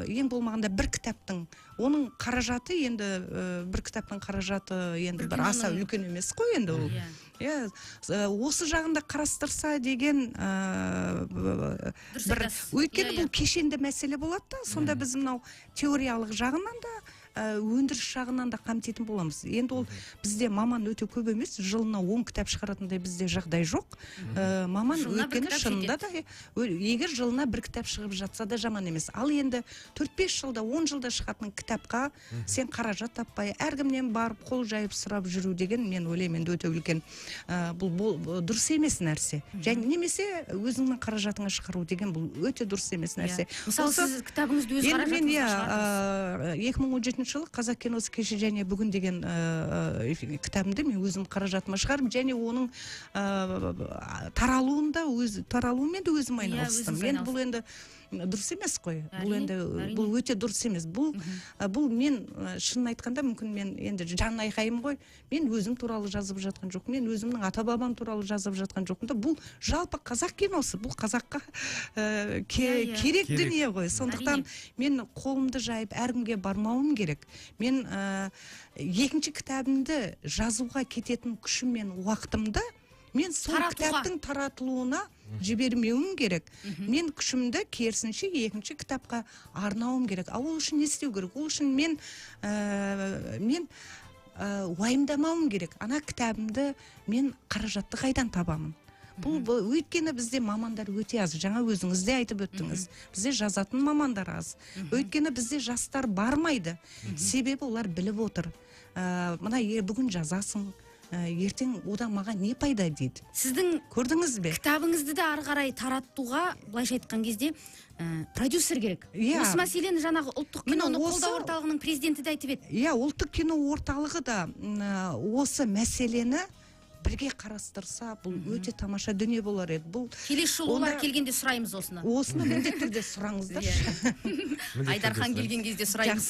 ең болмағанда бір кітаптың, оның қаражаты енді бір кітаптың қаражаты енді бір аса үлкен емес қой енді ол. Осы жағында қарастырса деген бір, өйткені бұл кешенді мәселе болады да, сонда біз мынау теориялық жағынан да өндіріс жағынан да қамтитын боламыз. Енді ол бізде маман өте көп емес, жылына 10 кітап шығаратындай бізде жағдай жоқ. Маман өйткені шынында да, егер жылына бір кітап шығып жатса да жаман емес. Ал енді 4-5 жылда, 10 жылда шығатын кітапқа сен қаражат таппай, әркімнен барып қол жайып сұрап жүру деген, мен ойлаймын, өте үлкен бұл дұрыс емес нәрсе. Және немесе өзіңнің қаражатыңа шығару деген бұл өте дұрыс емес нәрсе. Мысалы, сіз кітабыңызды өз қаражатыңызға шығардыңыз. 2017 жылы Қазақ киносы кеше және бүгін деген кітабымды мен өзім қаражатыма шығарып, және оның таралуымен де өзім айналыстым. Мен бұл енді дұрыс емес қой. Бұл өте дұрыс емес. Бұл мен шынын айтқанда мүмкін мен енді жан айқайым ғой. Мен өзім туралы жазып жатқан жоқ. Мен өзімнің ата-бабам туралы жазып жатқан жоқпын. Бұл жалпы қазақ киносы. Бұл қазаққа керек дүние ғой. Сондықтан мен қолымды жайып әркімге бармауым керек. Мен екінші кітабымды жазуға кететін күшім мен уақытымды мен сол кітаптың таратылуына жібермеуім керек. Мен күшімді керісінше екінші кітапқа арнауым керек. Ол үшін не істеу керек? Ол үшін мен уайымдамауым керек. Ана кітабымды мен қаражатты қайдан табамын? Бұл өйткені бізде мамандар өте аз. Жаңа өзіңіз де айтып өттіңіз. Бізде жазатын мамандар аз. Өйткені бізде жастар бармайды. Себебі олар біліп отыр. Мына бүгін жазасың, ертең одан маған не пайда дейді. Сіздің көрдіңіз бе? Кітабыңызды да ары қарай таратуға, былайша айтқан кезде, продюсер керек. Осы мәселені жаңағы ұлттық киноны қолдау орталығының президенті де айтып еді. Ұлттық кино орталығы да осы мәселені бірге қарастырса, бұл өте тамаша дүние болар еді. Келесі жолы олар келгенде сұраймыз осыны. Осыны міндетті түрде сұраңыздар. Айдархан келген кезде сұраймыз.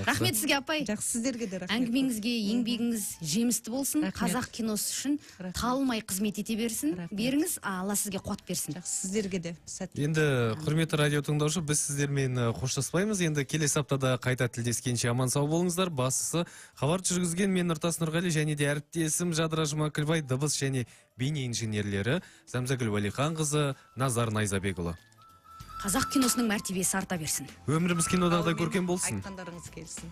Рахмет сізге, апай. Жақсы, сіздерге де рахмет. Әңгімеңізге, еңбегіңіз жемісті болсын. Қазақ киносы үшін талмай қызмет ете берсін. Беріңіз, Алла сізге қуат берсін. Жақсы, сіздерге де сәттілік. Енді құрметті радио тыңдаушы, біз сіздермен қоштаспаймыз. Енді келесі аптада қайта тілдескенше аман сау болыңыздар. Бастысы хабарды жүргізген мен Нұртас Нұрғали және де әріптесім Жадыра Жұмакүлбай, дыбыс және бейне инженерлері Зәмзагүл Уәлиханқызы, Назар Найзабекұлы. Қазақ киносының мәртебесі арта берсін. Өміріміз кинодағыдай көркем болсын. Айтқандарыңыз келсін.